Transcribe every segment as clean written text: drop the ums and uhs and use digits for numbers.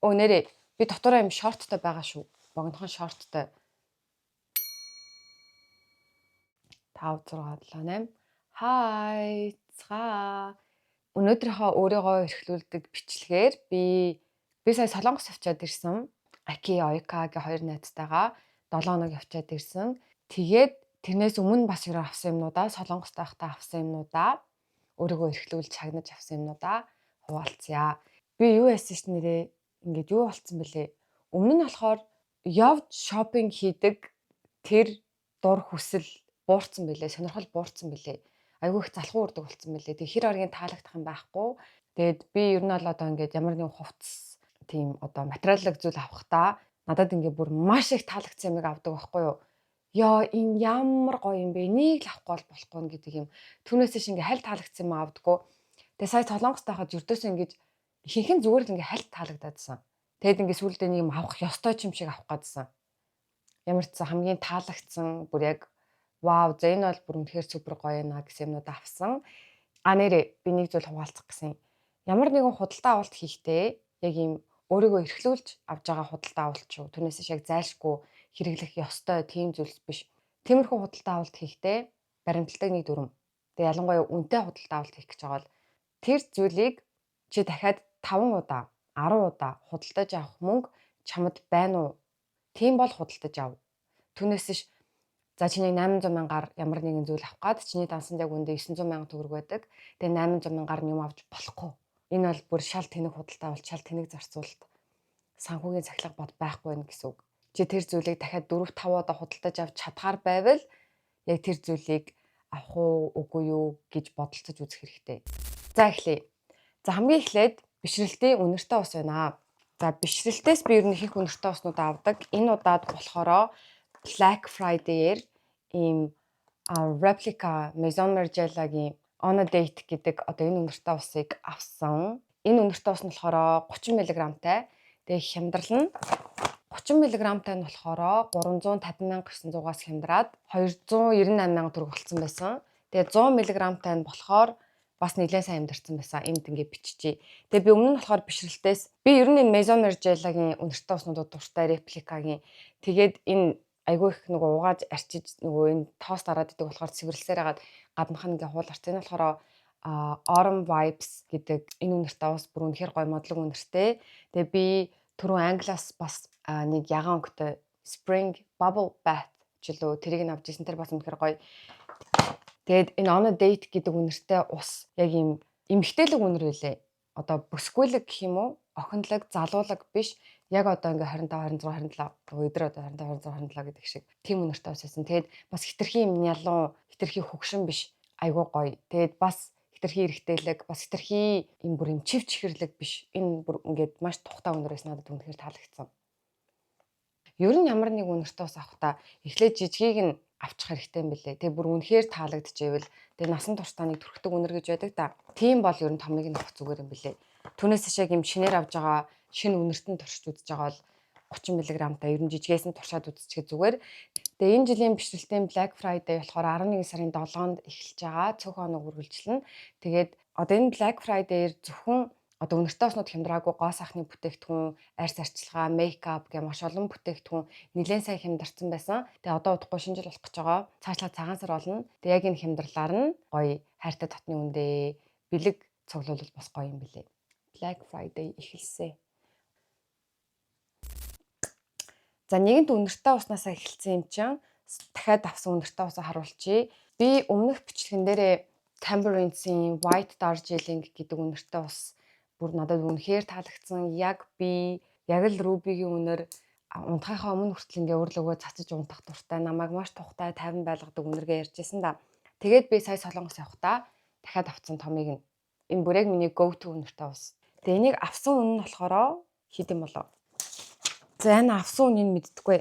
Өө нэрээ би дотороо юм шорттой байгаа шүү. Богинохон шорттой. 5 6 7 8. Хай. Өнөөдрийнхөө өөрийгөө эрхлүүлдэг бичлэгээр би сая Солонгос явчаад ирсэн. Аки Ойкагийн хоёр найзтайгаа 7 хоног явчаад ирсэн. Тэгээд тэрнээс өмнө бас юу авсан юмнуудаа Солонгост байхдаа авсан юмнуудаа өөрийгөө эрхлүүлж чагнаж авсан юмнуудаа хуваалцъя. Би юу яасан ш нэрээ ингээд юу болцсон бэлээ. Өмнө нь болохоор явж шопинг хийдэг тэр дур хүсэл буурсан бэлээ. Сонирхол буурсан бэлээ. Айгүй их залхуу урдаг болсон бэлээ. Тэг хэр оргийн таалагдах юм байхгүй. Тэгээд би ер нь бол одоо ингээд ямар нэгэн хувцас тийм одоо материаллык зүйл авахдаа надад ингээд бүр маш их таалагдсан юмыг авдаг байхгүй юу. Яа энэ ямар гоё юм бэ? Энийг л авахгүй болохгүй н гэдэг юм. Түүнээсээ шиг ингээд халь таалагдсан юм авдаггүй. Тэгээ сая Солонгост байхад юрдөөс ингээд ихэнх нь зүгээр л ингээд халь таалагдадсан. Тэгэд ингээд сүүлдээ нэг юм авах ёстой ч юм шиг авах гэдсэн. Ямар ч сан хамгийн таалагдсан бүр яг вау за энэ бол бүр үнэхээр супер гоё наа гэсэн юмнууд авсан. Нэрээ би нэг зүйл хуваалцах гэсэн. Ямар нэгэн худалдаа авалт хийхдээ яг ийм өөрийгөө эрхлүүлж авж байгаа худалдаа авалт шүү. Түүнээс шиг зайлшгүй хэрэглэх ёстой тийм зүйлс биш. Тиймэрхүү худалдаа авалт хийхдээ баримтлагдаг нэг дүрм. Тэгээ ялангуяа үнэтэй худалдаа авалт хийх гэж байгаа бол тэр зүйлийг чи дахиад 5 удаа 10 удаа худалдаж авах мөнгө чамд байна уу? Тийм бол худалдаж ав. Түүнээс ш за чиний 800 мянгаар ямар нэгэн зүйл авах гад чиний дансанд яг үндэ 900 мянган төгрөг байдаг. Тэгээ 800 мянгаар нь юм авч болохгүй. Энэ бол бүр шал тэнэг худалдаа бол шал тэнэг зарцуулалт. Санхүүгийн цахилга бод байхгүй байх гэсэн үг. Чи тэр зүйлийг дахиад 4 5 удаа худалдаж авч чадхаар байвал яг тэр зүйлийг авах уу үгүй юу гэж бодолцож үзэх хэрэгтэй. За эхлэе. За хамгийн эхлээд бишрэлтийн үнэртэй ус байна. За бишрэлтээс би ер нь их үнэртэй уснуудаа авдаг. Энэ удаад болохоро Black Friday-ээр ийм replica Maison Margiela-гийн On a Date гэдэг одоо энэ үнэртэй усыг авсан. Энэ үнэртэй ус нь болохоор 30 мг-тай. Тэгээ хямдрал нь 30 мг-тай нь болохоор 350,900-аас хямдраад 298,000 төгрөг болсон байсан. Тэгээ 100 мг-тай нь болохоор бас нэлээд сайн хямдарсан байсан. Энд ингээ биччихье. Тэгээ би өмнө нь болохоор бишрэлтээс би ер нь энэ Maison Margiela-гийн үнэртэй уснуудад дуртай репликагийн тэгээд энэ айгүй их нөгөө угааж арчиж нөгөө энэ тоос дараад идэг болохоор цэвэрлсээр хагаад гаднах нь ингээ хууларч. Энэ болохоор Autumn Vibes гэдэг энэ үнэртэй ус бүр үнэхээр гоё модлог үнэртэй. Тэгээ би түрүү Англиас бас нэг ягаан өнгөтэй Spring Bubble Bath жилөө тэрийг нь авч ирсэн. Тэр бас үнэхээр гоё. Тэгээд энэ On a Date гэдэг үнэртэй ус яг юм эмхтэлэг үнэр үлээ. Одоо бүсгүйлэг гэх юм уу? Охинлог, залуулаг биш. Яг одоо ингээ 25, 26, 27 өдөр одоо 25, 26, 27 гэдэг шиг тийм үнэртэй ус байсан. Тэгээд бас хитрхи юм ялуу, хитрхи хөгшин биш. Айгуу гоё. Тэгээд бас хитрхи эрэгтэйлэг, бас хитрхи юм бүр юм чив чихэрлэг биш. Энэ бүр ингээд маш тухтай үнэрээс надад үнэхээр таалагдсан. Ер нь ямар нэг үнэртэй ус авахдаа эхлээд жижигийг нь авчих хэрэгтэй юм билээ. Тэгээ бүр үнэхээр таалагдчихвэл тэгээ насан туршдаа нэг төрхтөг үнэр гэж байдаг да. Тийм бол ер нь томыг нь авах зүгээр юм билээ. Түүнээс шиг юм шинээр авж байгаа шинэ үнэртэн туршиж үзэж байгаа бол 30 мг-тай ер нь жижигээс нь туршаад үзчихээ зүгээр. Тэгээ энэ жилийн бишрэлтийн Black Friday болохоор 11 сарын 7-нд эхэлж байгаа. Цөөхөн хоног үргэлжилнэ. Тэгээд одоо энэ Black Friday-ээр зөвхөн одоо үнэртэй уснууд хямдраагүй гоо сайхны бүтээгдэхүүн, арьс арчилгаа, мейкап гэх маш олон бүтээгдэхүүн нэлээд сайн хямдарсан байсан. Тэгээ одоо удахгүй шинэ жил болох гэж байгаа. Цаашлаа цагаан сар болно. Тэгээ яг энэ хямдрлаар нь гоё хайртай дотны үндэ бэлэг цуглуулбал бас гоё юм билээ. Black Friday эхэлсэн. За нэгэнт үнэртэй уснасаа эхэлсэн юм чинь дахиад авсан үнэртэй усаа харуулчихъя. Би өмнөх бичлэгэн дээрээ Tambourine-ийн White Darjeeling гэдэг үнэртэй ус бүр надад үнэхээр таалагдсан. Яг л Ruby-гийн үнэр унтахынхаа өмнө хүртэл ингээ өөрлөгөө цацаж унтах дуртай, намайг маш тухтай, тайван байлгадаг үнэргээ ярьжсэн да. Тэгээд би сая Солонгос явахдаа дахиад авсан томыг нь энэ бүр яг миний go to үнэртэй ус. Тэгээ энийг авсан үнэ нь болохоор хэд юм болоо. За энэ авсан үнийг мэддэггүй.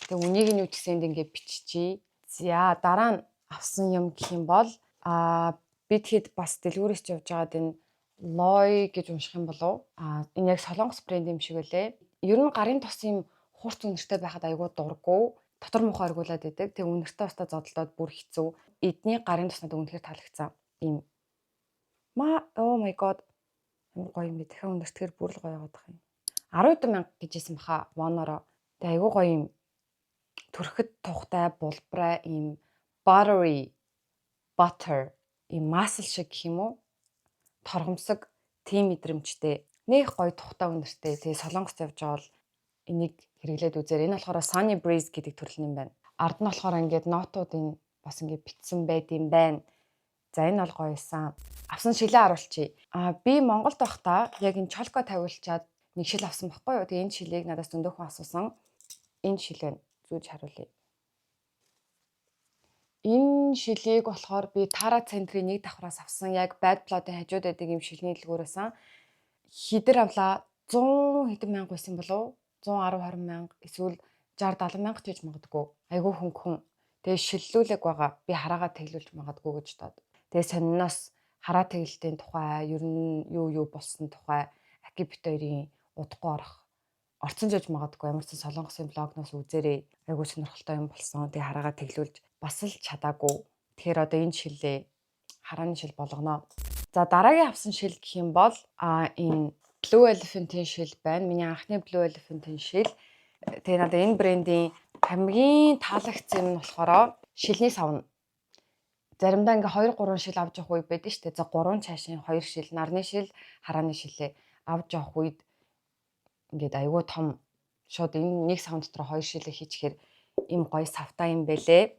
Тэгээ үнийг нь юу ч гэсэн энд ингээ биччихье. За дараа нь авсан юм гэх юм бол би тэгэхэд бас дэлгүүрээс явж байгаад энэ Loi гэж унших юм болов. Энэ яг Солонгос брэнд юм шиг байлээ. Ер нь гарын тос юм хурц үнэртэй байхад айгүй дурггүй. Дотор мохоо аргуулад идэг. Тэг үнэртэй устаа зодолдоод бүр хэцүү. Эдний гарын тос надад үнэхээр таалагдсан. Ийм oh my god. Гоё юм бэ. Дахиад үнэртэйгээр бүр л гоё яваад байгаа юм. 10,000 гэж хэлсэн баха One-ороо. Тэгээ айгүй гоё юм төрөхөд тухтай булбраа ийм buttery butter ийм масл шиг гэх юм уу? Торгомсог тийм мэдрэмжтэй. Нэх гоё тухтай үнэртэй. Тэгээ Солонгост явж байгаа бол энийг хэрэглээд үзээр. Энэ болохоор Sunny Breeze гэдэг төрөл юм байна. Ард нь болохоор ингээд нотуудын бас ингээд битсэн байд юм байна. За энэ бол гоё исэн. Авсан шилээ харуулчих. Би Монголд байхдаа яг энэ чолко тавиулчаад нэг шил авсан байхгүй юу? Тэгээ энэ шилийг надаас зөндөхөн асуусан. Энэ шил байна. Зүүж харуулъя. Энэ шилийг болохоор би Tara центрийн нэг давхраас авсан. Яг Bad Blood-ын хажууд байдаг юм шилний дэлгүүрээс хідэр авлаа 100 хэдэн мянга байсан болов уу? 110 20 мянга эсвэл 60 70 мянга ч гэж магадгүй. Айгүй хөнгөн. Тэгээ шиллүүлэг байгаа. Би хараагаа тэглүүлж магадгүй гэж дод. Тэгээ сонноос хараа тэглэлтийн тухай, ер нь юу болсон тухай Аки бит хоёрын удахгүй орцсон жиж магадгүй. Ямар ч Солонгосын блогноос үзээрэй. Айгүй сонирхолтой юм болсон. Тэгээ хараагаа тэглүүлж бас л чадаагүй. Тэгэхээр одоо энэ шилээ харааны шил болгоно. За дараагийн авсан шил гэх юм бол энэ Blue Elephant-ийн шил байна. Миний анхны Blue Elephant-ийн шил. Тэгээ надад энэ брендийн хамгийн таалагдсан юм нь болохоор шилний савн. Заримдаа ингээ 2 3 шил авч явах үе байдаг шүү дээ. За 3 цаашийн 2 шил, нарны шил, харааны шилээ авч явах үед ингээд айгүй том шууд энэ нэг савн дотор 2 шилээ хийчихээр им гоё савтай юм бэлээ.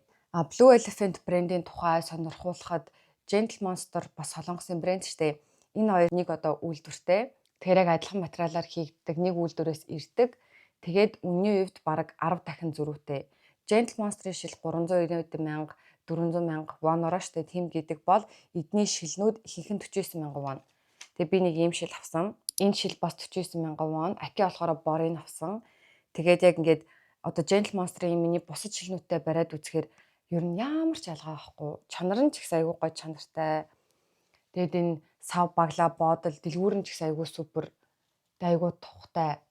Blue Elephant брендийн тухай сонирхуулахад Gentle Monster бас Солонгосын брэнд шүү дээ. Энэ хоёр нэг одоо үйлдвэртэй. Тэгэхээр яг адилхан материалаар хийгддэг, нэг үйлдвэрээс ирдэг. Тэгээд үнийн хувьд бараг 10 дахин зөрүүтэй. Gentle Monster-ийн шил 390 мянга, 400 мянга One-ороо штэ тийм гэдэг бол эдний шилнүүд ихэнх нь 49 мянга One. Тэгээ би нэг ийм шил авсан. Энэ шил бас 49 мянга One. Аки болохоор борыг авсан. Тэгээд яг ингээд одоо Gentle Monster-ийн миний бусад шилнүүдтэй бариад үзэхээр ер нь ямар ч ялгаа байхгүй. Чанар нь ч их айгүй гоё чанартай. Тэгээд энэ сав баглаа бодол дэлгүүр нь ч их айгүй супер. Тэгээд айгүй тухтай.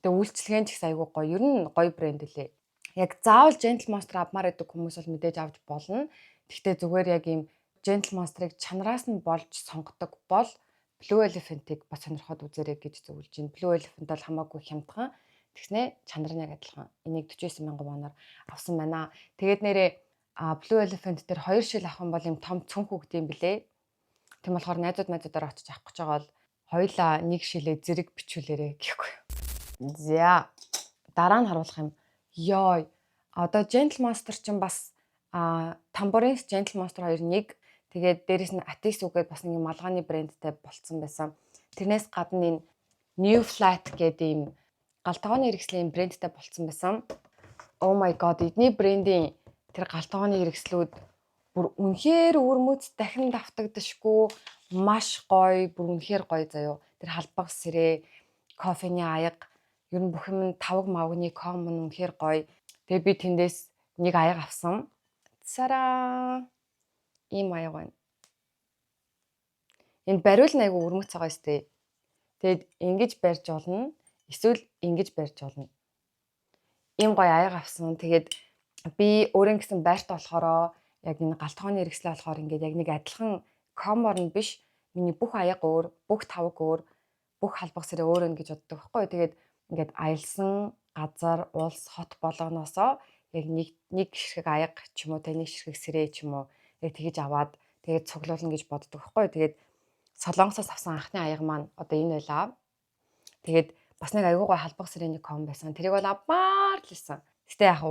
Тэгээд үйлчлэгээ нь ч их айгүй гоё. Ер нь гоё брэнд лээ. Яг заавал Gentle Monster авмаар байдаг хүмүүс бол мэдээж авч болно. Гэхдээ зүгээр яг ийм Gentle Monster-ыг чанараас нь болж сонгодог бол Blue Elephant-ыг бас сонирхоод үзээрэй гэж зөвлөж байна. Blue Elephant бол хамаагүй хямдхан. Тэгснэ чанар нь яг адилхан. Энийг 49 мянга One-аар авсан байна. Тэгээд нэрээ Blue Elephant дээр 2 шил авах юм бол юм том цүнх хөгд юм блэ. Тийм болохоор найзуудаараа очиж авах гэж байгаа бол хоёулаа нэг шилээ зэрэг бичүүлээрэй гэхгүй. За дараа нь харуулах юм. Йой. Одоо Gentle Monster чинь бас Tambourine Gentle Monster 2-1. Тэгээд дээрэс нь Atis үгээд бас нэг малгайны брэндтэй болцсон байсан. Тэрнээс гадна энэ New Flat гэдэг юм галтгооны хэрэгслийн брэндтэй болцсон байсан. Oh my god, эдний брендийн тэр галтгооны хэрэгслүүд бүр үнэхээр өрмөц дахин давтагдашгүй маш гоё, бүр үнэхээр гоё заяо. Тэр халбаг сэрээ, кофений аяга, ер нь бүх юм тавг мавгны коммон үнэхээр гоё. Тэгээ би тэндээс нэг аяга авсан. Цараа. Ийм аяга байна. Энэ бариул нь айгу өрмөц байгаа сте. Тэгээд ингэж барьж болно. Эсвэл ингэж барьж болно. Ийм гоё аяга авсан. Тэгээд би өөрөө гэсэн байрт болохоро яг энэ галтгооны хэрэгслээ болохоор ингээд яг нэг адилхан комбор нь биш. Миний бүх аяга өөр, бүх тавг өөр, бүх халбаг сэрээ өөр нь гэж боддог байхгүй. Тэгээд ингээд аялсан газар, улс, хот болгоноосоо яг нэг ширхэг аяга ч юм уу, тэ нэг ширхэг сэрээ ч юм уу яг тэгэж аваад тэгээд цуглуулна гэж боддог байхгүй. Тэгээд Солонгосоос авсан анхны аяга маань одоо энэ байлаа. Тэгээд бас нэг аягүй гой халбаг сэрээний ком байсан. Тэрийг бол авмаар л байсан. Гэтэ яг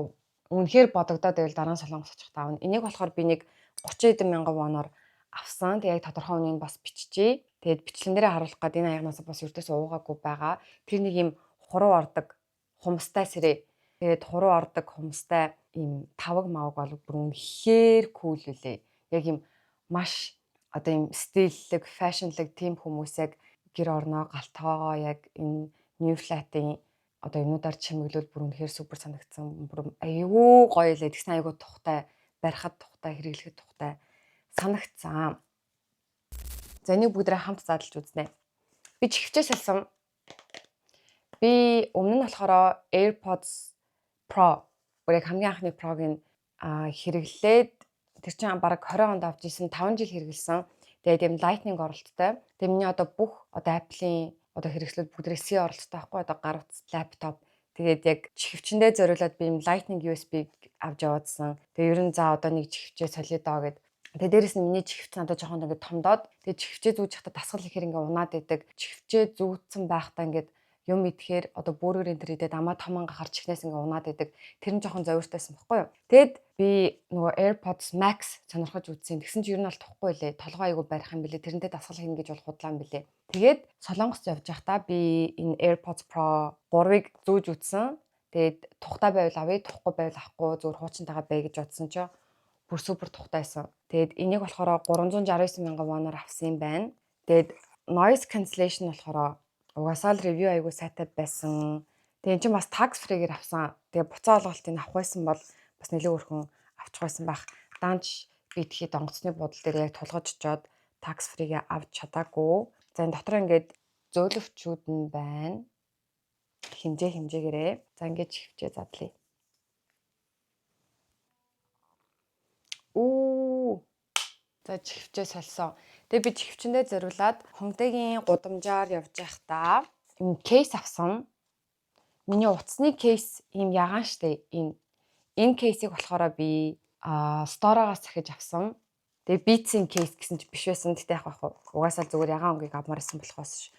үнэхээр бодогдоод байвал дараа нь Солонгос очих таавна. Энийг болохоор би нэг 30 хэдэн мянган One-оор авсан. Тэгээд яг тодорхой үнийг бас биччихье. Тэгээд бичлэн дээрээ харуулах гээд энэ аягнаас бас ердөөс уугаагүй байгаа. Тэр нэг юм хуруу ордог хумстай сэрээ. Тэгээд хуруу ордог хумстай ийм тавг мавг бол бүр үнэхээр кул үлээ. Яг ийм маш одоо ийм стиллэг, фэшнлэг тийм хүмүүс яг гэр орноо галтгоогоо яг энэ New Flat-ийн одоо юмудаар чимэглүүл бүр үнэхээр супер санагдсан. Бүр аюу гоё лээ. Тэгсэн аюу тухтай, барихад тухтай, хэрэглэхэд тухтай санагдсан. За энийг бүгдээ хамт задлж үзнэ. Би чихвчээс салсан. Би өмнө нь болохоор AirPods Pro бүр яг хамгийн анхны Pro-гийн хэрэглээд тэр чинь бараг 20 онд авч исэн 5 жил хэрэгэлсэн. Тэгээд юм Lightning оролттой. Тэгээд миний одоо бүх одоо Apple-ийн одоо хэрэгслүүд бүгд C оролцдог байхгүй одоо гар утас лаптоп. Тэгээд яг чихвчэндээ зориулаад би юм Lightning USB авч яваадсан. Тэгээ ер нь за одоо нэг чихвчээ солио доо гэд. Тэгээ дээрэс нь миний чихвч надад жоохон ингээд томдоод тэгээ чихвчээ зүүж захта дасгал ихээр ингээд унаад идэг. Чихвчээ зүүцсэн байхдаа ингээд юм идэхээр одоо бөөрөөр энэ төр идээд амаа том ангахаар чихнээс ингээ унаад идэг. Тэр нь жоохон зовиртойсэн баггүй юу. Тэгэд би нөгөө AirPods Max сонирхож үзсэн. Тэгсэн чинь ер нь бол тухгүй лээ. Толгой айгу барих юм бэлээ. Тэрнтэй дасгал хийнэ гэж бол худлаа юм бэлээ. Тэгээд Солонгост явж байхдаа би энэ AirPods Pro 3-ыг зүүж үзсэн. Тэгээд тухтай байвал авъя, тухгүй байвал авахгүй зүгээр хуучинтайгаа бай гэж бодсон чинь бүр супер тухтайсан. Тэгээд энийг болохоор 369 мянган воноор авсан юм байна. Тэгээд noise cancellation болохоор угаасаа л ревю айгу сайтай байсан. Тэгээ эн чинь бас tax free-гээр авсан. Тэгээ буцаа олголтыг авах байсан бол бас нэлээд өрхөн авчих байсан байх. Данч би тэгэхэд онгоцны буудлын дээр яг тулгаж очоод tax free-гээ авч чадаагүй. За энэ дотор ингээд зөөлөвчүүд нь байна. Хэмжээгээрээ. За ингээд чихвчээ задлаа. За чихвчээ сольсон. Тэгээ би чихвчэндээ зориулаад Хонтегийн гудамжаар явж байхдаа юм кейс авсан. Миний утасны кейс ийм ягаан штэ. Энэ кейсийг болохоор би стороогоос захиж авсан. Тэгээ Beats-ийн кейс гэсэн чи биш байсан. Тэгтээ яг угаасаа зүгээр ягаан өнгийг авмаар байсан болохоос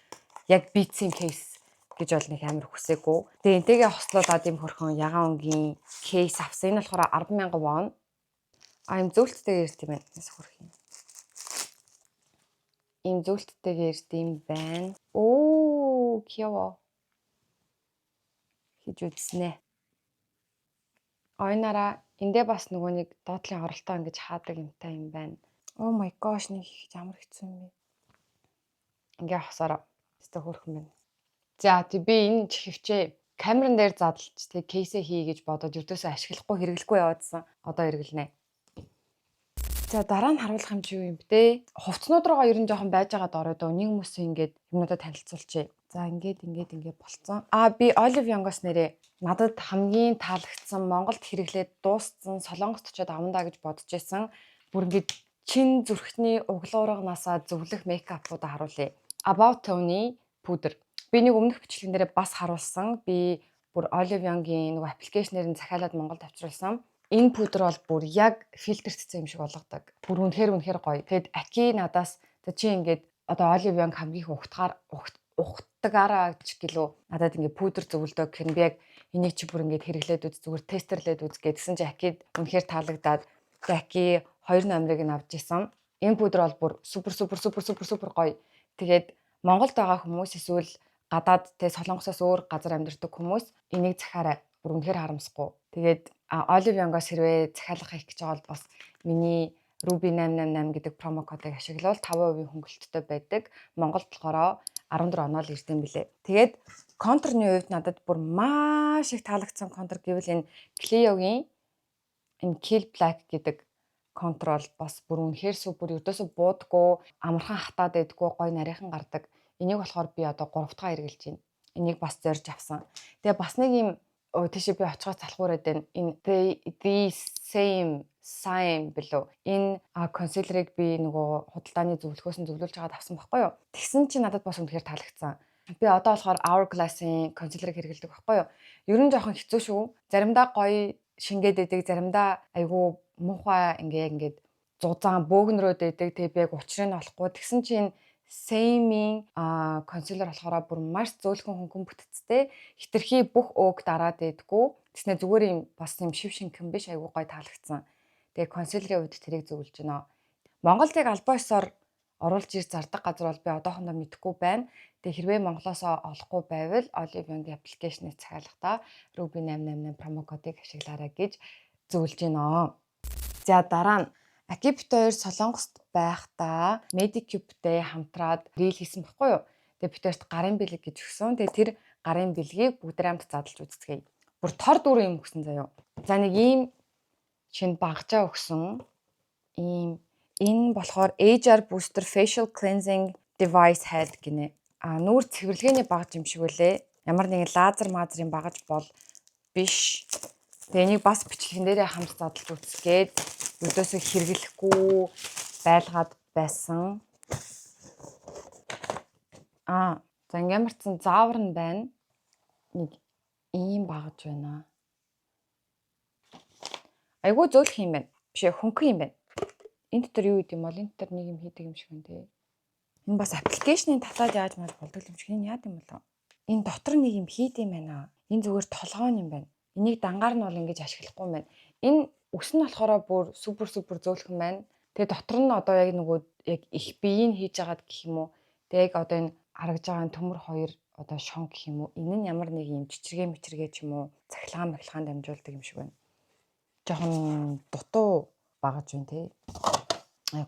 яг Beats-ийн кейс гэж бол нэг амар хүсээгүй. Тэгээ энтэйгээ хослуулаад юм хөрхөн ягаан өнгийн кейс авсан. Энэ болохоор 10,000 вон. Ийм зөвлөлттэйгээр ирд юм байна. Нэс хөрх юм. Ийм зөвлөлттэйгээр ирд юм байна. Кёо. Хийж үзснэ. Ойнараа эндээ бас нөгөө нэг доотлын оролтоо ингэж хаадаг юмтай юм байна. Oh my gosh, нэг ямар хэцүү юм бэ. Ингээ хасаараа. Тэстэ хөрхөн байна. За тий би энэ чихвчээ камеран дээр задлж тий кейсээ хий гэж бодоод өвдөөсөө ашиглахгүй хэрэглэхгүй яваадсан. Одоо хэрэглэнэ. За дараа нь харуулах юм чи юу юм бэ? Хувцснууд руугаа ер нь жоохон байж байгаа дорой дөө. Нэг хүмүүс ингээд юмудаа танилцуулчих. За ингээд болцсон. Би Olive Young-оос нэрээ надад хамгийн таалагдсан Монголд хэрэглээд дууссан Солонгост очиод авандаа гэж бодож байсан. Бүр ингээд чин зүрхний углуурганаасаа зөвлөх мейкапуудаа харуулъя. About Tony пудр. Би нэг өмнөх бичлэгэн дээр бас харуулсан. Би бүр Olive Young-ийн нэг аппликейшнээр нь захиалаад Монголд авчруулсан. Энэ пудр бол бүр яг фильтрцсэн юм шиг болгодог. Бүр үнэхээр гоё. Тэгэд Аки надаас чи ингээд одоо Olive Young хамгийн их ухтагаараа ч гэлөө надад ингээд пудр зөвлөдөг гэх нь би яг энийг чи бүр ингээд хэрэглээд үз зүгээр тестерлээд үз гэдгсэн чи Акид үнэхээр таалагдаад Аки 2 номерыг нь авч исэн. Энэ пудр бол бүр супер гоё. Тэгээд Монголд байгаа хүмүүс эсвэл гадаад тэ Солонгосоос өөр газар амьдардаг хүмүүс энийг захаарай. Бүр үнэхээр харамсахгүй. Тэгээд Olive Young-оос хэрвээ захиалга хийх гэж байгаа бол бас миний Ruby 888 гэдэг промо кодыг ашиглавал 5% хөнгөлөлттэй байдаг. Монголд болохоор 14 оноо л ирсэн билээ. Тэгээд контурны хувьд надад бүр маш их таалагдсан контур гэвэл энэ Clio-гийн энэ Kill Black гэдэг контур бол бас бүр үнэхээр супер. Өдөөсөө буудаггүй, амархан хатаад байдаггүй, гоё нарийнхан гардаг. Энийг болохоор би одоо 3 дахь хэрэглэж байна. Энийг бас зорж авсан. Тэгээ бас нэг юм тийшээ би очихоос залхуураад байна. Энэ the same билүү. Энэ консилерыг би нөгөө худалдааны зөвлөхөөс нь зөвлүүлж хагаад авсан байхгүй юу. Тэгсэн чинь надад бас үнэхээр таалагдсан. Би одоо болохоор Hourglass-ийн консилерыг хэрэглэдэг байхгүй юу. Ер нь жоохон хэцүү шүү. Заримдаа гоё шингээд байдаг, заримдаа айгүй муухай ингээд зузаан бөөгнөрөөд байдаг. Тэгээ би яг учрыг нь олохгүй. Тэгсэн чинь Same-ийн консилер болохоор бүр маш зөөлхөн хөнгөн бүтцтэй. Хитрхи бүх өөг дараад байдгүй. Тэснэ зүгээр юм бас юм шив шинхэн биш айгүй гоё таалагдсан. Тэгээ консилерийн хувьд тэрийг зөвлөж байна. Монголд яг албан ёсоор оруулж ир зардаг газар бол би одоохондоо мэдэхгүй байна. Тэгээ хэрвээ Монголоос олохгүй байвал Olive Young аппликейшнийг захиалгахдаа Ruby 888 промо кодыг ашиглаарай гэж зөвлөж байна. За дараа нь Акипт 2 Солонгост байхдаа Medicube-тэй хамтраад рил хийсэн баггүй юу. Тэгээ бид хоёрт гарын бэлэг гэж өгсөн. Тэгээ тэр гарын бэлгийг бүгд хамт задлж үзцгээе. Бүр тор дүр юм өгсөн заяа. За нэг ийм шинэ багжаа өгсөн. Энэ болохоор HR Booster Facial Cleansing Device Head гинэ. Нүүр цэвэрлэгээний багж юм шиг үлээ. Ямар нэгэн лазер мазрын багж бол биш. Тэгээ энийг бас бичлэгэн дээрээ хамт задлж үзгээд өдөөсөө хэрэглэхгүй байлгаад байсан. За ингээд марцсан заавар нь байна. Нэг ийм багаж байна. Айгуу зөөлөх юм байна. Биш ээ, хөнгөн юм байна. Энэ дотор юу гэдэг юм бол энэ дотор нэг юм хийдэг юм шиг байна тий. Энэ бас аппликейшнийг татаад яаж мал болдог юм шиг энэ яад юм болоо. Энэ дотор нэг юм хийд юм байна. Энэ зүгээр толгойн юм байна. Энийг дангаар нь бол ингэж ашиглахгүй юм байна. Энэ үс нь болохоор бүр супер зөөлхөн байна. Тэгээ дотор нь одоо яг нөгөө яг их биеийг хийж агаад гэх юм уу. Тэгээ яг одоо энэ харагдж байгаа төмөр хоёр одоо шон гэх юм уу. Энэ нь ямар нэг юм чичиргээ ч юм уу цахилгаан дамжуулдаг юм шиг байна. Жохон дутуу багаж байна тий.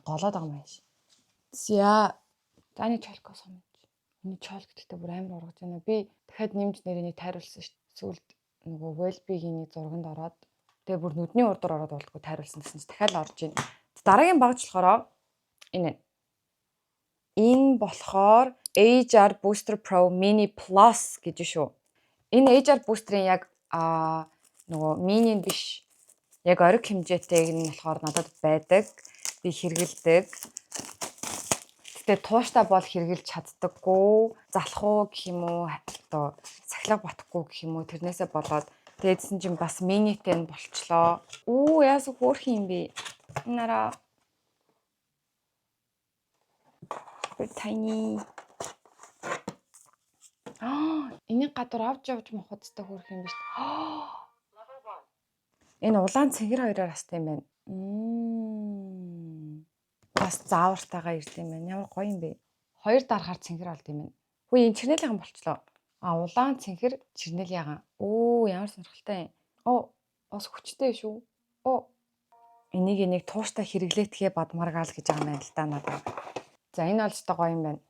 Голоод байгаа юм ааш. За зааны чолко сомж. Миний чолк гэдэгтээ бүр амар ургаж байна. Би дахиад нэмж нэрийг тайруулсан шүү дээ. Сүүлд нөгөө well-being-ийн зурганд ороод тэгээ бүр нүдний урдуур ороод болдгоо тайруулсан гэсэн чинь дахиад орж ийн. Дараагийн багаж болохоор энэ. Энэ болохоор HR Booster Pro Mini Plus гэж шүү. Энэ HR Booster-ийн яг нөгөө mini биш яг ориг хэмжээтэй нь болохоор надад байдаг. Би хэрэгэлдэг. Гэтэ тууштай бол хэрэгэлж чаддаггүй. Залах уу гэх юм уу одоо сахилга батхгүй гэх юм уу тэрнээсээ болоод тэгээдсэн чинь бас минитэй нь болчлоо. Яасан хөөх юм бэ? Нараа tiny. Энийг гадуур авч явж мохоцтой хөөх юм биш. Энэ улаан цэнгэр хоёроор астай юм байна. Бас заавартайгаа ирд юм байна. Ямар гоё юм бэ? Хоёр дарахаар цэнгэр болд юм байна. Хүү энэ чирнэлийн болчлоо. Улаан цэнгэр чирнэлийн. Ямар сонирхолтой юм. Бас хүчтэй шүү. Энийг тууштай хэрэглээтгэе бадмаргаал гэж байгаа юм байна л да надад. За энэ бол ч гоё юм байна.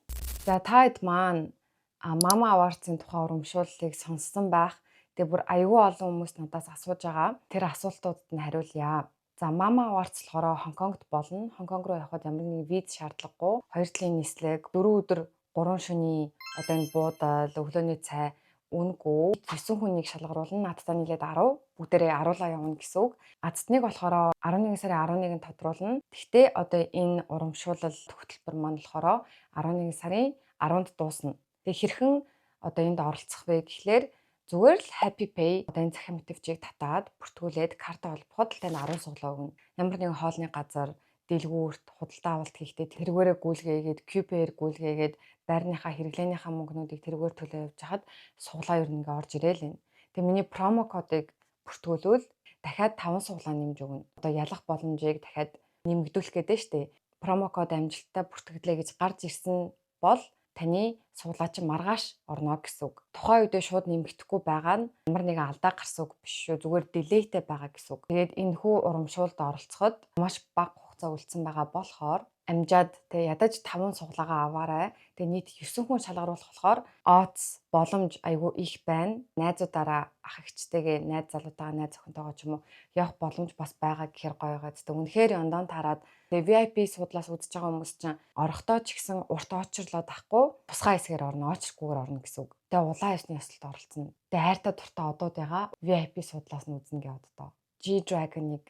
За та хэд маань Mama Awards-ын тухай урамшууллыг сонссон байх. Тэгээ бүр аюул олон хүмүүс надаас асууж байгаа. Тэр асуултуудад нь хариулъя. За Mama Awards болохоор Хонконгт болно. Хонконг руу явхад ямар нэгэн виз шаардлагагүй. 2 талын нислэг, 4 өдөр 3 шөнийн одоо энэ буудал, өглөөний цай үнэгүй. 9 хүнийг шалгаруулна. Надтай нийлээд 10. Бүгдээрээ аруулаа явна гэсэн үг. Азтныг болохоор 11 сарын 11-нд тодруулна. Гэхдээ одоо энэ урамшуулал төгтөлбөр маань болохоор 11 сарын 10-нд дуусна. Тэгээ хэрхэн одоо энд оролцох вэ гэхлээр зүгээр л Happy Pay одоо энэ захин мотивчийг татаад бүртгүүлээд карта холбоход л тань 10 суглаа өгнө. Ямар нэгэн хоолны газар, дэлгүүрт, худалдаа авалт хийхдээ тэргээрээ гүйлгээгээд, QPR гүйлгээгээд байрныхаа хэрэглээнийхаа мөнгнүүдийг тэргээр төлөө явж хахад суглаа ер нь ингээ орж ирээл энэ. Тэгээ миний промо кодыг бүртгүүлвэл дахиад 5 суглаа нэмж өгнө. Одоо ялах боломжийг дахиад нэмэгдүүлэх гэдэг нь шүү дээ. Промо код амжилттай бүртгэлээ гэж гарч ирсэн бол таны суглаа чинь маргааш орно гэсэн үг. Тухайн үедээ шууд нэмэгдэхгүй байгаа нь ямар нэгэн алдаа гарсан үг биш шүү. Зүгээр delayтэй байгаа гэсэн үг. Тэгээд энэ хүү урамшуулд оролцоход маш бага хугацаа үлдсэн байгаа болохоор амжаад тэг ядаж 5 суглаагаа аваарай. Тэг нийт 9 хүн шалгаруулах болохоор odds боломж айгүй их байна. Найзуудаараа ах эгчтэйгээ найз залуутайгаа найз охинтойгоо ч юм уу явах боломж бас байгаа гэхээр гоё байгаа. Тэг үнэхээр ондоон тараад тэг VIP суудлаас үзэж байгаа хүмүүс чинь орохдоо ч гэсэн урт очрлоод ахгүй тусгай хэсгээр орно, очргүйгээр орно гэсэн үг. Тэг улаан ёсны ёслолд оролцсон. Тэг хайртай дуртай одуудыгаа VIP суудлаас нь үзнэ гэж боддоо. G-Dragon-ыг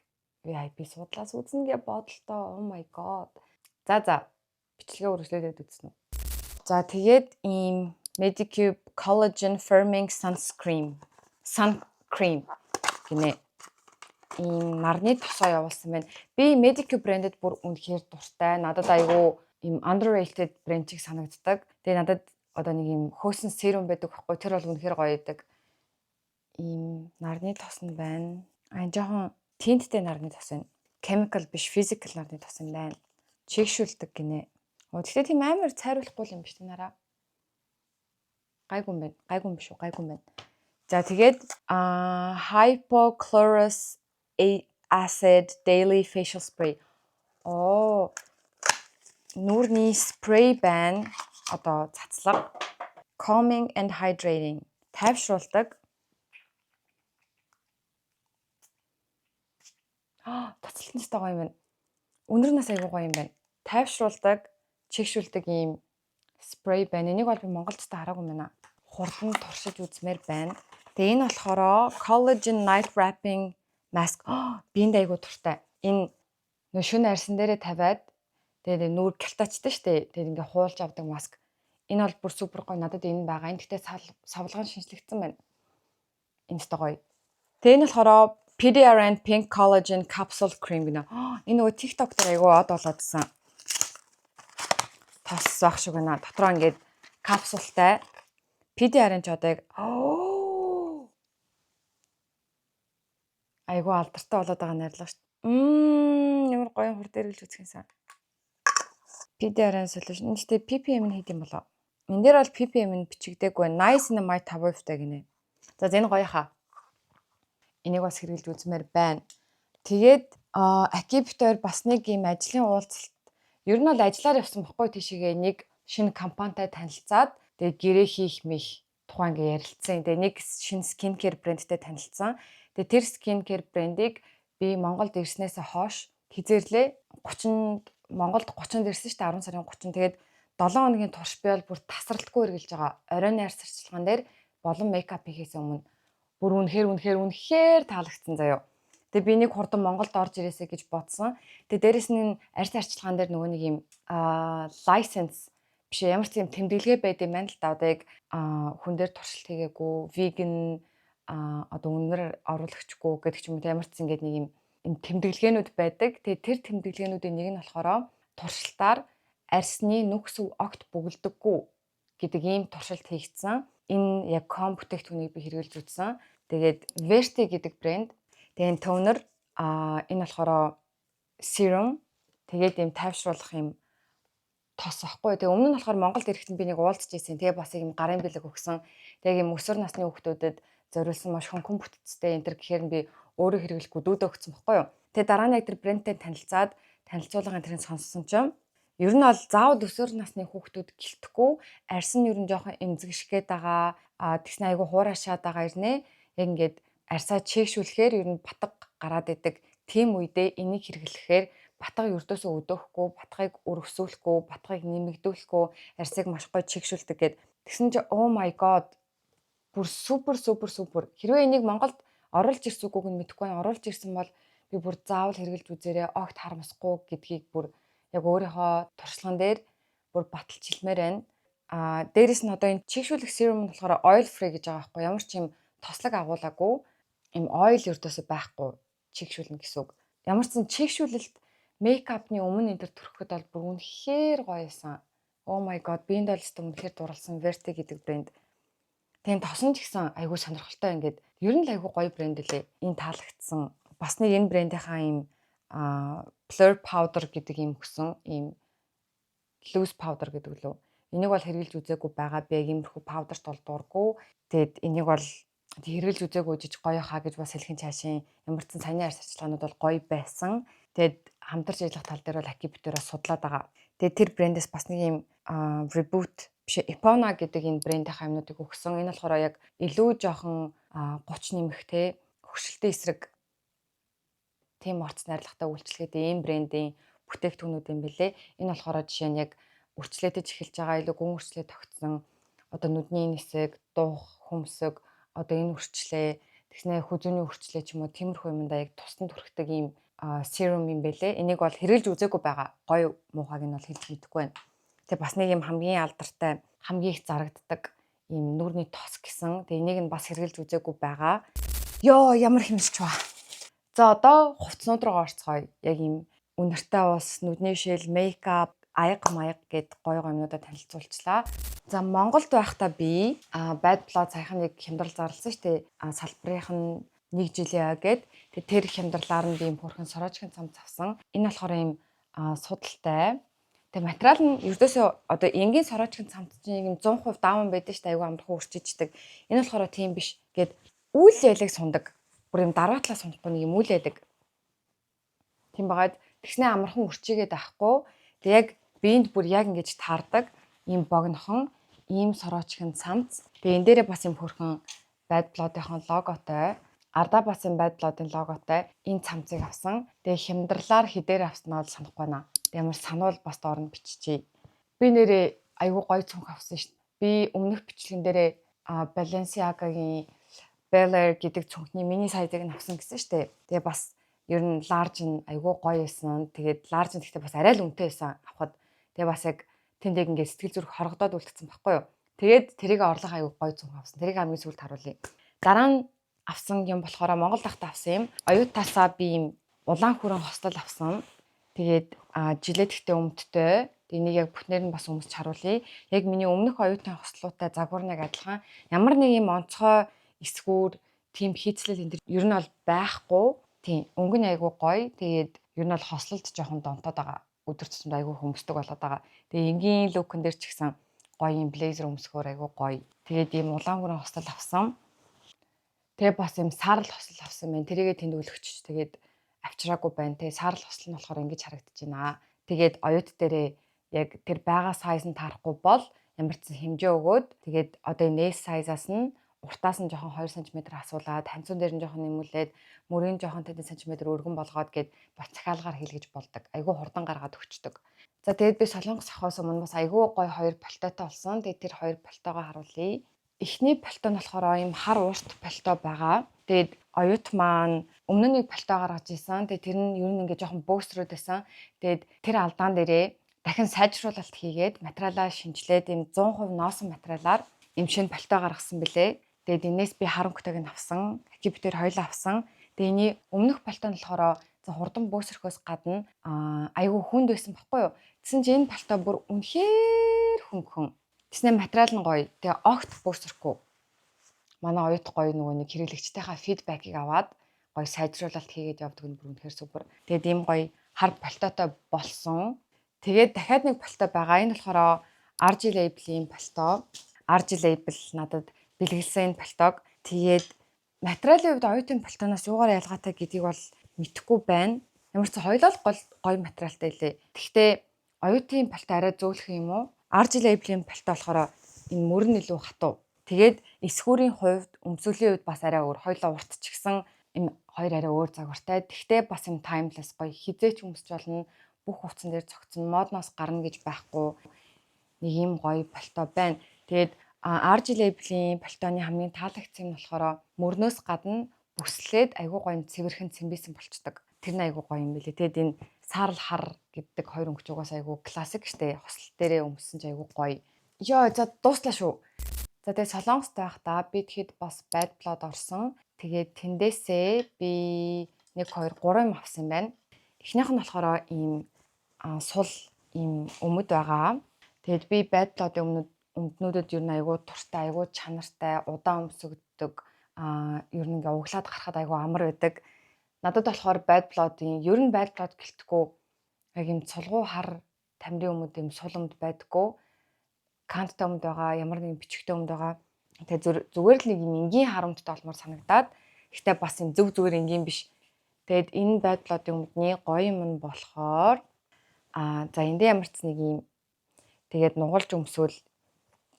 VIP суудлаас үзнэ гэж бодлоо. Oh my god. За бичлэгээ үргэлжлүүлээд үзсэн үү. За тэгээд ийм Medicube Collagen Firming Sun Cream гинэ. Ийм нарны тосоо явуулсан байна. Би Medicube брэндэд бүр үнэхээр дуртай. Надад айгүй ийм underrated брэнд чиг санагддаг. Тэгээ надад одоо нэг ийм хөөсөн серум байдаг байхгүй. Тэр бол үнэхээр гоё идэг. Ийм нарны тос нь байна. Жоохон тинттэй нарны тос байна. Chemical биш, physical нарны тос юм байна. Чигшүүлдэг гинэ. Гэхдээ тийм амар цайруулахгүй юм биш тийм нараа. Гайгүй юм байна. За тэгээд Hypochlorous Acid Daily Facial Spray. Нүүрний спрей байна. Одоо цацлага. Calming and hydrating. Тайвшруулдаг. Цацлалтын сте гоё юм байна. Өнөр нас айгүй гоё юм байна. Тайвшруулдаг, чигшүүлдэг ийм спрей байна. Энийг бол би Монголд та хараагүй юм байна. Хурдан туршиж үзмээр байна. Тэгээ энэ болохоор Collagen Night Wrapping Mask. Би энд айгүй туртай. Энэ шөнө арьсан дээрээ тавиад тэгээ нүүр гялтаачдаг штэ. Тэгээ ингээ хуулж авдаг маск. Энэ бол бүр супер гоё. Надад энэ байгаа. Энэ гэхдээ савлгаан шинжлэгдсэн байна. Энэ ч гоё. Тэгээ энэ болохоор PDRN Pink Collagen Capsule Cream гэнэ. Энэ нөгөө TikTok дээр айгүй од болоодсан. Тас байх шиг байна. Дотроо ингээд капсултай PDRN ч одоо яг айгүй алдартай болоод байгаа найрлага шүү дээ. Ямар гоё хурд эргэлж үзэх юмсан. PDRN solution. Гэхдээ ppm нь хэд юм болоо? Энд дээр бол ppm нь бичигдээгүй. Niacinamide 5% гинэ. За энэ гоё хаа. Энийг бас хэрэглэж үзмээр байна. Тэгээд Акибитээр бас нэг юм ажлын уулзалт. Ер нь бол ажиллаар явсан бохгүй тийшээгээ нэг шинэ компанитай танилцаад тэгээд гэрээ хийх мэх тухайн ингээ ярилцсан. Тэгээд нэг шинэ скинкер брэндтэй танилцсан. Тэгээд тэр скинкер брэндийг би Монголд ирснээсээ хойш хизээрлээ 30 Монголд 30-нд ирсэн шүү дээ 10 сарын 30. Тэгээд 7 хоногийн турш би бол бүр тасралтгүй хэрэгжилж байгаа. Оройн найр сарчилгаан дээр болон мейкап хийхээс өмнө бүр үнэхээр таалагдсан заяа. Тэгээ би нэг хурдан Монголд орж ирээсэй гэж бодсон. Тэгээ дээрэс нь арьс арчилгаан дээр нөгөө нэг юм license биш ямар ч юм тэмдэглэгээ байд юм байна л да. Одоо яг хүн дээр туршилт хийгээгүй, vegan одоо үнээр оруулагчгүй гэдэг ч юм уу ямар ч ингээд нэг юм тэмдэглэгээнүүд байдаг. Тэгээ тэр тэмдэглэгээнүүдийн нэг нь болохоор туршилтаар арьсны нүкс огт бөглдөггүй гэдэг ийм туршилт хийгдсэн. Энэ яг ком бүтээгдэхүүнийг би хэрэглэж үзсэн. Тэгээд Verti гэдэг брэнд. Тэгээд энэ тонер энэ болохоор serum. Тэгээд ийм тайвшруулах юм тос ахгүй. Тэгээ өмнө нь болохоор Монголд ирэхэд би нэг уулзж ирсэн. Тэгээ бас юм гарын бэлэг өгсөн. Тэгээ юм өсвөр насны хүүхдүүдэд зориулсан маш хөнгөн бүтцтэй энэ төр гэхээр би өөрөө хэрэглэхгүй дүүдээ өгсөн байхгүй юу. Тэгээ дараа нь яг тэр брэндтэй танилцаад танилцуулгын тэрийг сонссон чинь ер нь бол заавал өсвөр насны хүүхдүүд гэлтэхгүй арьс нь ер нь жоохон эмзэгшгээд байгаа. Тэгснэ айгу хуурашаад байгаа ирнэ. Яг ингээд арьсаа чэйшүүлэхээр ер нь батга гараад идэг. Тийм үедээ энийг хэрэглэхээр батга ердөөсөө өдөөхгүй, батгыг өргөсүүлэхгүй, батгыг нэмэгдүүлэхгүй, арьсыг маш гоё чэйшүүлдэг гэд. Тэгсэн чи oh my god бүр супер. Хэрвээ энийг Монголд оруулж ирсэн үгүйг нь мэдэхгүй байна. Оруулж ирсэн бол би бүр заавал хэрэглэж үзээрэй. Огт харамсахгүй гэдгийг бүр яг өөрийнхөө туршлаган дээр бүр баталж хэлмээр байна. Дээрэс нь одоо энэ чийгшүүлэх serum нь болохоор oil free гэж байгаа байхгүй ямар ч юм тослог агуулаагүй юм oil ердөөсөө байхгүй чийгшүүлнэ гэсэн үг. Ямар ч чийгшүүлэлт мейкапны өмнө энэ төр төрөхөд бол бүр үнэхээр гоё байсан. Oh my god би энэ долстон үнэхээр дурлсан Verti гэдэг брэнд. Тэгээд тосон ч гэсэн айгүй сонирхолтой ингээд ер нь л айгүй гоё брэнд лээ. Энэ таалагдсан. Бас нэг энэ брэндийнхаа юм Blur powder гэдэг юм өгсөн. Ийм loose powder гэдэг лөө. Энийг бол хэрэглэж үзээгүй байгаа би иймэрхүү powderт бол дурггүй. Тэгээд энийг бол хэрэглэж үзээгүй жиж гоё хаа гэж бас хэлхэн цаашийн ямар ч саяны арьс арчилгаанууд бол гоё байсан. Тэгээд хамтарч ажиллах тал дээр бол Акибитээрээ судлаад байгаа. Тэгээд тэр брэндээс бас нэг юм reboot биш Epona гэдэг энэ брэндийнхаа юмнуудыг өгсөн. Энэ болохоор яг илүү жоохон 30 нэмэх те хөвгшөлтэй эсрэг тийм орц найрлагатай үйлчлэгээтэй ийм брэндийн бүтээгдэхүүнүүд юм бэлээ. Энэ болохоор жишээ нь яг үрчлээдэж эхэлж байгаа илүү гүн үрчлээ тогтсон одоо нүдний нисэг, дух, хөмсөг одоо энэ үрчлээ тэгснэ хүзүүний үрчлээ ч юм уу тиймэрхүү юмдаа яг тусдан түрхдэг ийм serum юм бэлээ. Энийг бол хэрэглэж үзээгүй байгаа. Гоё муухайг нь бол хэлж мэдэхгүй байна. Тэгээ бас нэг юм хамгийн алдартай, хамгийн их зарагддаг ийм нүрийн тос гэсэн. Тэгээ энийг нь бас хэрэглэж үзээгүй байгаа. Йоо ямар хэмсч ба. За одоо хувцснууд руу орцгоё. Яг ийм үнэртэй ус, нүдний шил, мейкап, аяга маяг гэд гоё юмнуудаа танилцуулчлаа. За Монголд байхдаа би Bad Blood саяхан нэг хямдрал зарласан шүү дээ. Салбарынх нь 1 жилийн гэд тэр хямдралаар нь би юм хөрхэн сороочгийн цамц авсан. Энэ болохоор ийм судалтай. Тэгээ материал нь ердөөсөө одоо энгийн сороочгийн цамц чинь 100% даун байдаг шүү дээ. Айгүй амархан үрчиждэг. Энэ болохоор тийм биш гэд үйл ялыг сундаг. Бүр юм дараа талаас сундахгүй нэг юм үйл яадаг. Тийм байгаад тэгснэ амархан үрчигээд авахгүй. Тэг яг биэнд бүр яг ингэж таардаг ийм богинохон ийм сороочгийн цамц. Тэгээ энэ дээрээ бас юм хөрхэн Bad Blood-ийн логотой, Ардаа бас юм Bad Blood-ийн логотой энэ цамцыг авсан. Тэгээ хямдралаар хідээр авснаа бол санахгүй байна. Ямар сануул бас доор нь биччихье. Би нэрээ айгүй гоё цүнх авсан шүү дээ. Би өмнөх бичлэгэн дээрээ Balenciaga-гийн Bel Air гэдэг цүнхний мини сайзыг нь авсан гэсэн шүү дээ. Тэгээ бас ер нь large нь айгүй гоё байсан. Тэгээд large нь гэхдээ бас арай л үнэтэй байсан авахад. Тэгээ бас яг тэнд яг ингээд сэтгэл зүрх хоргодоод үлдсэн байхгүй юу. Тэгээд тэрийг орлого аягүй гоё зүг авсан. Тэрийг хамгийн сүүлд харуулъя. Дараа нь авсан юм болохоор Монгол дахта авсан юм. Оюутаасаа би юм улаан хүрэн хостол авсан. Тэгээд жилеттэй өмдтэй. Энийг яг бүтнээр нь бас өмсч харуулъя. Яг миний өмнөх оюутны хослуутай загварныг адилхан ямар нэг юм онцгой эсгүүр тийм хийцлэл энэ ер нь бол байхгүй. Тийм өнгө нь айгүй гоё. Тэгээд ер нь бол хослолд жоохон донтоод байгаа. Өдөр тутмын айгүй хөмсдөг болоод байгаа. Тэгээ энгийн лукн дээр ч гэсэн гоё юм блейзер өмсгөөр айгүй гоё. Тэгээд ийм улаан хүрэн хостол авсан. Тэгээ бас юм саарл хосол авсан байна. Тэрийгээ тэнд өлгөчч тэгээд авчираагүй байна. Тэгээ саарл хосол нь болохоор ингэж харагдаж байна. Тэгээд оюут дээрээ яг тэр байгаа сайз нь таарахгүй бол ямар ч хэмжээ өгөөд тэгээд одоо нээс сайзаас нь уртаас нь жоохон 2 см асуулаад ханцуун дээр нь жоохон нэмүүлээд мөрийн жоохон 50 см өргөн болгоод гээд бас цахиалгаар хийлгэж болдог. Айгүй хурдан гаргаад өгчдөг. За тэгээд би солонгос авахаас өмнө бас айгүй гоё 2 пальтотой болсон. Тэгээд тэр 2 пальтогоо харуулъя. Эхний пальто нь болохоор ийм хар уурт пальто байгаа. Тэгээд оюут маань өмнө нэг пальто гаргаж исэн. Тэгээд тэр нь ер нь ингээ жоохон бөөсрөөд байсан. Тэгээд тэр алдаан дээрээ дахин сайжруулалт хийгээд материалаа шинжилээд ийм 100% носон материалаар ийм шинэ пальто гаргасан бэлээ. Тэгээд энээс би харанхтайг нь авсан. Акибитээр хоёлаа авсан. Тэгээд эний өмнөх пальто нь болохоор хурдан бөөсрөхөөс гадна айгүй хүнд байсан байхгүй юу? Тэгсэн чинь энэ пальто бүр үнэхээр хөнгөн. Тэснэ материал нь гоё. Тэгээ огт бөөсрөхгүй. Манай оюут гоё нөгөө нэг хэрэглэгчтэйхаа фидбэкийг аваад гоё сайжруулалт хийгээд явдаг нь бүр үнэхээр супер. Тэгээд ийм гоё хар пальтотой болсон. Тэгээд дахиад нэг пальто байгаа. Энэ болохоор RG Label-ийн пальто. RG Label надад бэлгэлсэн энэ пальтог. Тэгээд материалын хувьд оюутын пальтоноос юугаар ялгаатай гэдгийг бол мэдэхгүй байна. Ямар ч хоёлоо гоё материалтай илээ. Гэхдээ оюутын пальто арай зөөлөх юм уу? RG Label-ийн пальто болохоор энэ мөр нь илүү хатуу. Тэгээд эсгүүрийн хувьд өмсгөлийн хувьд бас арай өөр. Хоёлоо урт ч гэсэн энэ хоёр арай өөр загвартай. Гэхдээ бас юм timeless гоё хизээч өмсч болно. Бүх хувцсан дээр цогцсон модноос гарна гэж байхгүй нэг юм гоё пальто байна. Тэгээд RG Label-ийн пальтоны хамгийн таалагдсан нь болохоор мөрнөөс гадна бүслээд айгүй гоё цэвэрхэн цэмбисэн болчдөг. Тэр нь айгүй гоё юм билээ. Тэгээд энэ саарл хар гэдэг хоёр өнгөч угаас айгүй классик штэ. Хосол дээрээ өмссөн ч айгүй гоё. Йоо за дууслаа шүү. За тэгээд солонгост байхдаа би тэгэхэд бас Bad Blood орсон. Тэгээд тэндээсээ би 1 2 3 юм авсан байна. Эхнийх нь болохоор ийм сул ийм өмд байгаа. Тэгээд би Bad Blood-ийн өмднүүдэд ер нь айгүй туртай, айгүй чанартай, удаан өмсөгддөг. Ер нь ингээ углаад гарахад айгүй амар байдаг. Надад болохоор Bad Blood-ийн ер нь Bad Blood гэлтгүү яг юм цулгуу хар тамирын өмд юм сул өмд байдаггүй. Канттай өмд байгаа, ямар нэгэн бичгтэй өмд байгаа. Тэгээд зүгээр л нэг юм энгийн харамттай олмоор санагдаад. Гэхдээ бас юм зөв зүгээр энгийн биш. Тэгээд энэ Bad Blood-ийн өмдний гоё юм нь болохоор за энд ямар ч нэг юм тэгээд нугалж өмсвөл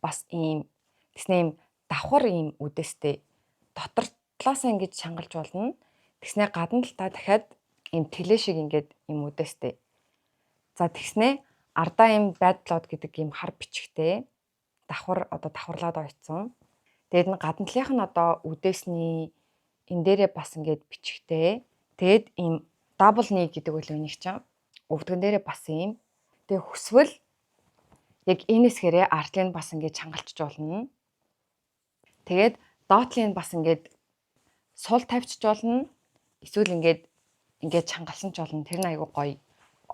бас ийм тэгснэ ийм давхар ийм үдэстэй дотор талаасаа ингэж шангалж болно. Тэгснэ гадна талдаа дахиад ийм тэлээ шиг ингээд ийм үдэстэй. За тэгснэ ардаа ийм Bad Blood гэдэг ийм хар бичгтэй давхар одоо давхарлаад ойцсон. Тэгээд энэ гадна талынх нь одоо үдээсний энэ дээрээ бас ингээд бичгтэй. Тэгээд ийм double knee гэдэг үл өнийг чинь өвдгөн дээрээ бас ийм. Тэгээд хүсвэл яг энэс хэрэг артлыг бас ингээд чангалчж болно. Тэгээд доотлыг бас ингээд сул тавьчих болно. Эсвэл ингээд чангалсан ч болно. Тэр нь айгүй гоё.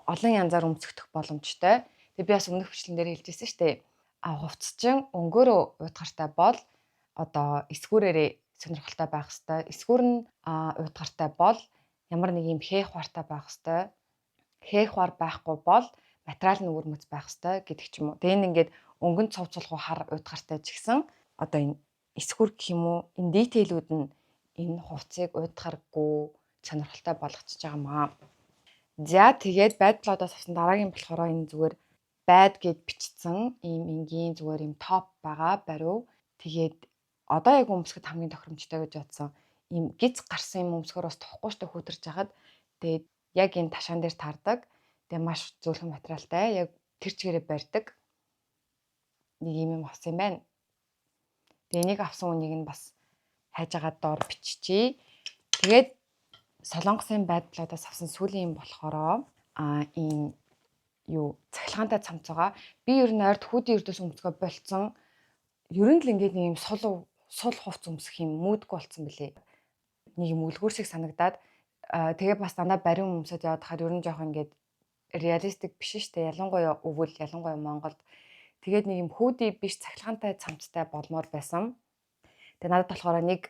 Олон янзаар өмсгөх боломжтой. Тэгээд би бас өмнөх бичлэн дээр хэлжсэн шүү дээ. Хувцчин өнгөөрөө уйтгартай бол одоо эсгүүрээрээ сонирхолтой байх хэвээр. Эсгүүр нь уйтгартай бол ямар нэг юм хээх хуартай байх хэвээр. Хээх хуар байхгүй бол материал нь өвөрмөц байх хэвээр гэдэг ч юм уу. Тэгээд энэ ингээд өнгөнд цовцолгоо хар уйтгартай ч гэсэн одоо энэ эсгүүр гэх юм уу энэ детейлүүд нь энэ хувцсыг уйтгаргүй сонирхолтой болгочихж байгаа маа. За тэгээд Bad Blood-аас авсан дараагийн болохоор энэ зүгээр bad гэд бичсэн ийм энгийн зүгээр ийм топ байгаа бариу. Тэгээд одоо яг өмсөхөд хамгийн тохиромжтой гэж бодсон. Ийм гиз гарсан юм өмсөхөр бас тохгүй штэ хөдөрж хагаад. Тэгээд яг энэ ташаан дээр таардаг. Тэгээ маш зөөлхөн материалтай. Яг тэр чигээрээ барьдаг. Нэг юм авсан юм байна. Тэгээ энийг авсан үнийг нь бас хайж агаад доор биччихье. Тэгээд Солонгосын Bad Blood-аас авсан сүүлийн юм болохоро ийм цахилгаантай цамцгаа. Би ер нь ойрт хүүдийн ердөөс өмсгөө болцсон. Ер нь л ингээд нэг юм сул хувц өмсөх юм мүүдгүй болцсон билээ. Нэг юм үлгүүр шиг санагдаад тэгээ бас дандаа барин өмсөд яваад хахад ер нь жоох ингээд реалистик биш штэ. Ялангуяа өвөл, ялангуяа Монголд. Тэгээд нэг юм хүүдий биш цахилгаантай цамцтай болмоор байсан. Тэгээ надад болохоор нэг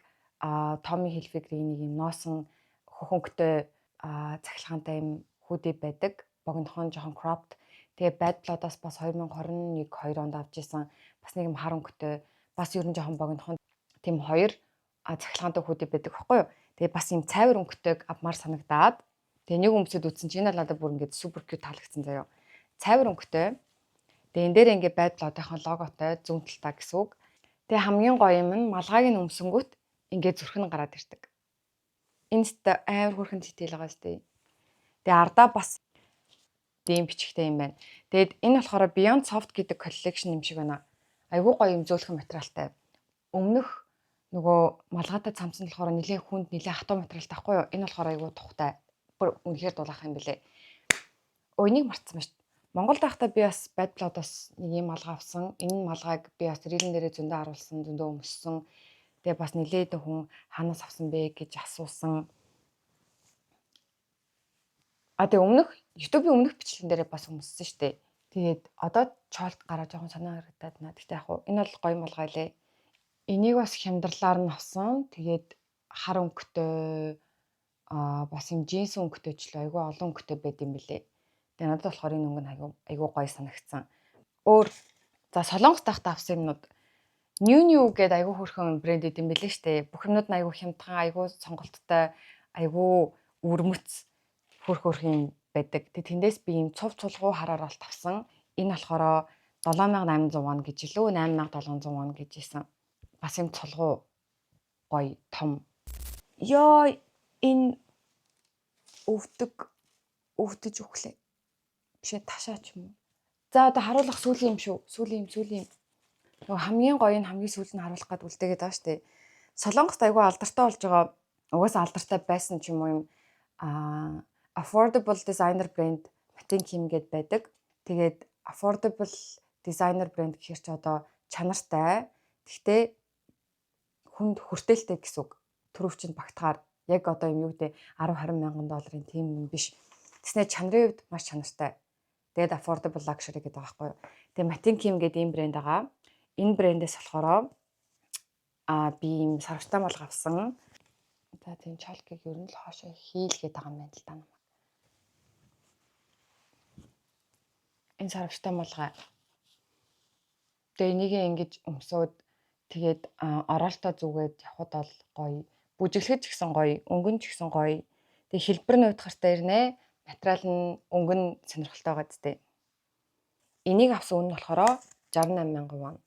Tommy Hilfiger-ийн нэг юм носон хөхөнгөтэй цахилгаантай юм хүүдий байдаг. Богинохон жоохон cropped. Тэгээ Bad Blood-аас бас 2021-2 онд авч исэн. Бас нэг юм хар өнгөтэй, бас ер нь жоохон богинохон тийм хоёр цахилгаантай хүүдий байдаг байхгүй юу? Тэгээ бас юм цайвар өнгөтэйг авмаар санагдаад тэгээ нэг өмсөд үзсэн чинь энэ надад бүр ингээд супер cute таалагдсан заяа. Цайвар өнгөтэй. Тэгээ энэ дээр ингээд Bad Blood-ийн логотой зүүн талтай гэсэн үг. Тэгээ хамгийн гоё юм нь малгайг нь өмсөнгүүт ингээд зүрх нь гараад ирдэг. Энэст амар хөрхэн дитэйл байгаа сте. Тэгээ ардаа бас ийм бичгтэй юм байна. Тэгээд энэ болохоор Beyond Soft гэдэг collection юм шиг байна. Айгуу гоё юм зөөлхөн материалтай. Өмнөх нөгөө малгайтай цамц нь болохоор нэлээд хүнд, нэлээд хатуу материалтай байхгүй юу? Энэ болохоор айгуу тухтай. Бүр үнэхээр дулаах юм билэ. Энийг мартсан ба шүү. Монголд байхдаа би бас Bad Blood-оос нэг юм малгай авсан. Энэ малгайг би бас рилэн дээрээ зөндөө харуулсан, зөндөө өмссөн. Тэгээ бас нэлээд хүн ханаас авсан бэ гэж асуусан. Тэгээ YouTube-ийн өмнөх бичлэгэн дээрээ бас өмссөн шүү дээ. Тэгээд одоо чолт гараа жоохон санаа харагдаад байна. Гэхдээ яг хуу энэ бол гоё малгай лээ. Энийг бас хямдралаар нь авсан. Тэгээд хар өнгөтэй бас юм джинс өнгөтэй ч л айгүй олон өнгөтэй байд юм билээ. Тэгээд надад болохоор энэ өнгө нь айгүй гоё санагдсан. За Солонгос тахта авсан юмнууд New гэдэг айгүй хөрхөн брэнд идэм билээ штэ. Бүх юмнууд нь айгүй хямдхан, айгүй сонголттой, айгүй өрмөц хөрх юм байдаг. Тэг тэндээс би юм цув цулгуу хараар алт авсан. Энэ болохоор 7800 won гэж илүү 8700 won гэж исэн. Бас юм цулгуу гоё том. Ёо энэ өвдөж өглөө. Бишээ ташаач юм уу? За одоо харуулах сүүлийн юм шүү. Сүүлийн. Нөгөө хамгийн гоё нь хамгийн сүүлд нь харуулах гээд үлдээгээд байгаа штэ. Солонгост айгүй алдартай болж байгаа. Угаасаа алдартай байсан ч юм уу юм affordable designer brand Matin Kim гэд байдаг. Тэгээд affordable designer brand гэхэр чи одоо чанартай. Гэхдээ хүнд хүртээлтэй гэсэн үг. Төрөвчөнд багтахаар яг одоо юм юу гэдэг 10-20 мянган долларын тийм юм биш. Тэснэ чанарын хувьд маш чанартай. Тэгээд affordable luxury гэдэг байгаа байхгүй юу. Тэгээд Matin Kim гэдэг ийм брэнд байгаа. Энэ брэндээс болохоор би ийм сарвчтай мал авсан. За тийм чалкийг ер нь л хоошоо хийлгээд байгаа юм байна л да. Энэ сарвчтай малгай. Тэгээ энийг ингэж өмсөөд тэгээд оролтоо зүгээд явхад бол гоё. Бүжиглэхэд ч гэсэн гоё, өнгөн ч гэсэн гоё. Тэгээ хэлбэр нь уйтгартай ирнэ. Материал нь өнгө нь сонирхолтой байгаа зү. Энийг авсан үн нь болохоор 68000 won.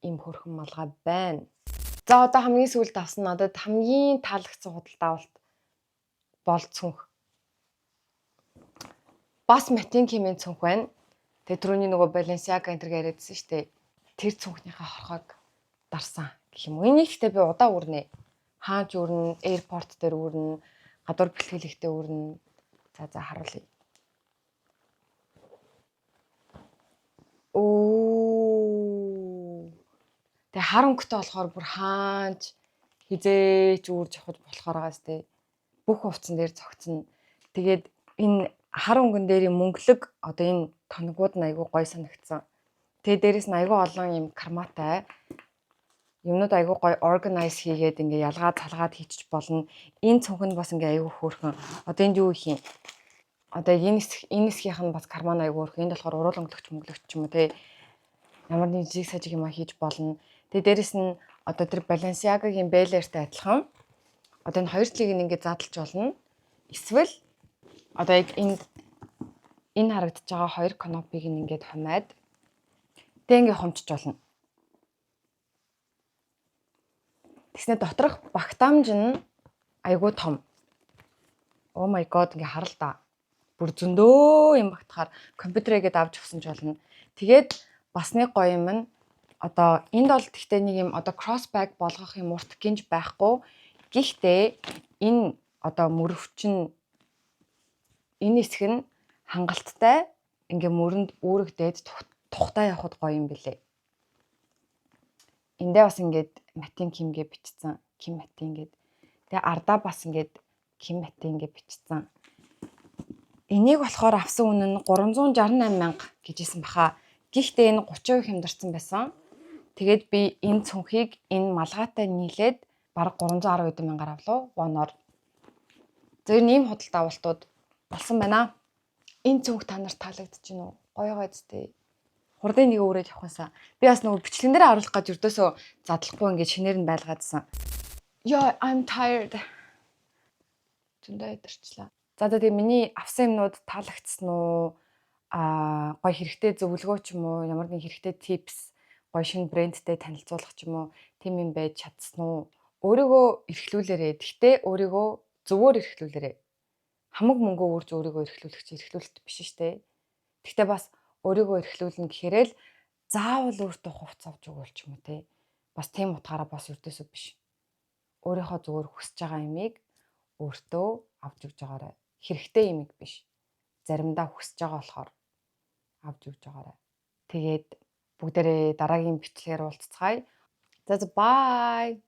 Ийм хөрхөн малгай байна. За одоо хамгийн сүүлд авсан надад хамгийн таалагдсан худалдаа авалт бол цүнх. Бас Matin Kim-ийн цүнх байна. Тэгээ түрүүний нөгөө Balenciaga энтер яриадсэн шүү дээ. Тэр цүнхнийхээ хорхоог дарсан гэх юм уу. Энийг ихтэй би удаа үрнэ. Хаач үрнэ, airport дээр үрнэ, гадуур бэлтгэлэгтээ үрнэ. За харуулъя. Тэгээ хар өнгөтэй болохоор бүр хаач хизээч үрж авах болохоор байгаа сте. Бүх хувцсан дээр зогцсон. Тэгээд энэ хар өнгөн дээр мөнгөлөг одоо энэ тоногууд нь айгүй гоё санагдсан. Тэгээ дээрэс нь айгүй олон юм карматай юмнууд айгүй гоё organize хийгээд ингээ ялгаад цалгаад хийчих болно. Энэ цүнх нь бас ингээ айгүй хөөрхөн. Одоо энд юу их юм? Одоо энэ хэсгийнх нь бас карман айгүй хөөрхөн. Энд болохоор уруул өнгөлөгч ч юм уу те. Ямар нэг жиг сажиг юм хийж болно. Тэгээ дээрэс нь одоо тэр Balenciaga-гийн Bel-Air-тэй адилхан. Одоо энэ хоёр талыг ингээ задлж болно. Эсвэл одоо яг энэ харагдаж байгаа хоёр канопиг ингээд хумаад тэг ингээ хумчиж болно. Тэгснэ доторх багтаамж нь айгүй том. Oh my god ингээ харал да. Бүр зөндөө юм багтахаар компьютерээгээд авч өгсөн ч болно. Тэгээд бас нэг гоё юм нь одоо энд бол тэгтээ нэг юм одоо crossback болгох юм урт гинж байхгүй. Гэхдээ энэ одоо мөрөвчин энэ хэсэг нь хангалттай ингээ мөрөнд өөрөг дээд тухтаа явахд гоё юм бэлээ. Эндээ бас ингээд Матин Кимгээ бичсэн. Ким Матин гээд. Тэгээ ардаа бас ингээд Ким Матин гээ бичсэн. Энийг болохоор авсан үнэ нь 368 мянга гэжсэн баха. Гэхдээ энэ 30% хямдарсан байсан. Тэгээд би энэ цүнхийг энэ малгайтай нийлээд бараг 310 эд мянгаар авлаа. Воноор. Зөв ийм худалдаа авалтууд болсон байна. Энэ цүнх та нарт таалагдчихэв үү? Гоё гоёцтэй. Хурдын нэг өөрөөж авахынсаа. Би бас нөгөө бичлэгэн дээр харуулах гэж өрдөөсөө задлахгүй ингээд шинээр нь байлгаадсан. Yo, I'm tired. Зөндөө ядарчлаа. За тэгээ миний авсан юмнууд таалагдсан уу? Гоё хэрэгтэй зөвлөгөө ч юм уу, ямар нэгэн хэрэгтэй tips, гоё шинэ брэндтэй танилцуулах ч юм уу, тийм юм байж чадсан уу? Өөрийгөө эрхлүүлээрэй. Гэхдээ өөрийгөө зөвөр эрхлүүлээрэй. Хамаг мөнгөө үрж өөрийгөө эрхлүүлэх чинь эрхлүүлэлт биш шүү дээ. Гэхдээ бас өөрийгөө эрхлүүлнэ гэхээрээ л заавал өөртөө хувц авч өгөөл ч юм уу те. Бас тийм утгаараа бас өрдөөсөө биш. Өөрийнхөө зөвөр хүсэж байгаа юмыг өөртөө авч өгж байгаарай. Хэрэгтэй юмэг биш. Заримдаа хүсэж байгаа болохоор авч өгж байгаарай. Тэгээд бүгдээрээ дараагийн бичлэгээр уулзцгаая. За bye.